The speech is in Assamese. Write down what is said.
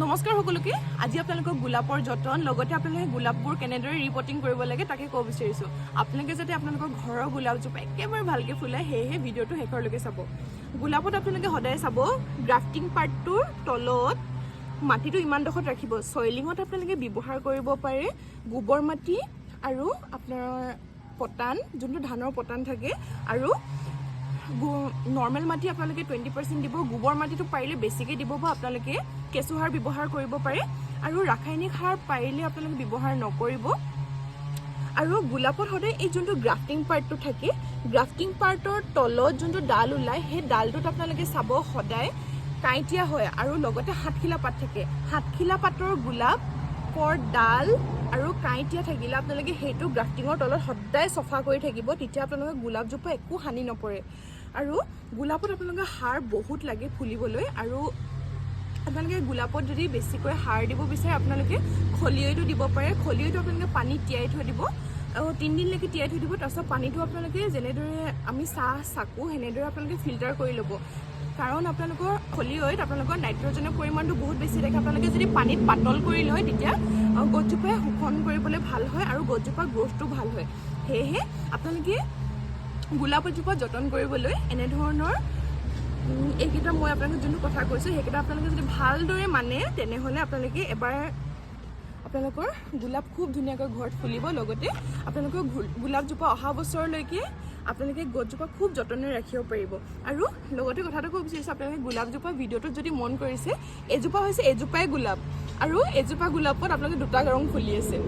নমস্কাৰ সকলোকে আজি আপোনালোকক গোলাপৰ যতন লগতে আপোনালোকে গোলাপবোৰ কেনেদৰে ৰিপোৰ্টিং কৰিব লাগে তাকে ক'ব বিচাৰিছো আপোনালোকে যাতে আপোনালোকৰ ঘৰৰ গোলাপজোপা একেবাৰে ভালকৈ ফুলে হেহে ভিডিঅ'টো শেষৰলৈকে চাব গোলাপত আপোনালোকে সদায় চাব গ্ৰাফটিং পাৰ্টটোৰ তলত মাটিটো ইমানডোখৰত ৰাখিব সয়েলিঙত আপোনালোকে ব্যৱহাৰ কৰিব পাৰে গোবৰ মাটি আৰু আপোনাৰ পটান যোনটো ধানৰ পটান থাকে আৰু নৰ্মেল মাটি আপোনালোকে 20% দিব গোবৰ মাটিটো পাৰিলে বেছিকৈ দিব বা আপোনালোকে কেঁচু সাৰ ব্যৱহাৰ কৰিব পাৰে আৰু ৰাসায়নিক সাৰ পাৰিলে আপোনালোকে ব্যৱহাৰ নকৰিব আৰু গোলাপত সদায় এই যোনটো গ্ৰাফটিং পাৰ্টটো থাকে গ্ৰাফটিং পাৰ্টৰ তলত যোনটো ডাল ওলাই সেই ডালটোত আপোনালোকে চাব সদায় কাঁইটিয়া হয় আৰু লগতে হাতখিলা পাত থাকে হাতখিলা পাতৰ গোলাপৰ ডাল আৰু কাঁইটিয়া থাকিলে আপোনালোকে সেইটো গ্ৰাফটিঙৰ তলত সদায় চফা কৰি থাকিব তেতিয়া আপোনালোকৰ গোলাপজোপা একো হানি নপৰে আৰু গোলাপত আপোনালোকে সাৰ বহুত লাগে ফুলিবলৈ আৰু আপোনালোকে গোলাপত যদি বেছিকৈ সাৰ দিব বিচাৰে আপোনালোকে খলিয়ৈটো দিব পাৰে খলিয়ৈটো আপোনালোকে পানীত তিয়াই থৈ দিব আৰু 3 দিনলৈকে তিয়াই থৈ দিব তাৰপিছত পানীটো আপোনালোকে যেনেদৰে আমি চাহ চাকো সেনেদৰে আপোনালোকে ফিল্টাৰ কৰি ল'ব কাৰণ আপোনালোকৰ খলিয়ৈত আপোনালোকৰ নাইট্ৰজেনৰ পৰিমাণটো বহুত বেছি থাকে আপোনালোকে যদি পানীত পাতল কৰি লয় তেতিয়া গছজোপাই শোষণ কৰিবলৈ ভাল হয় আৰু গছজোপাৰ গ্ৰথটো ভাল হয় সেয়েহে আপোনালোকে গোলাপজোপা যতন কৰিবলৈ এনেধৰণৰ এইকেইটা মই আপোনালোকক যোনটো কথা কৈছোঁ সেইকেইটা আপোনালোকে যদি ভালদৰে মানে তেনেহ'লে আপোনালোকে এবাৰ আপোনালোকৰ গোলাপ খুব ধুনীয়াকৈ ঘৰত ফুলিব লগতে আপোনালোকৰ গোলাপজোপা অহা বছৰলৈকে আপোনালোকে গছজোপা খুব যতনেৰে ৰাখিব পাৰিব আৰু লগতে কথাটো ক'ব বিচাৰিছোঁ আপোনালোকে গোলাপজোপা ভিডিঅ'টোত যদি মন কৰিছে এজোপা হৈছে এজোপাই গোলাপ আৰু এজোপা গোলাপত আপোনালোকে দুটা ৰং ফুলি আছে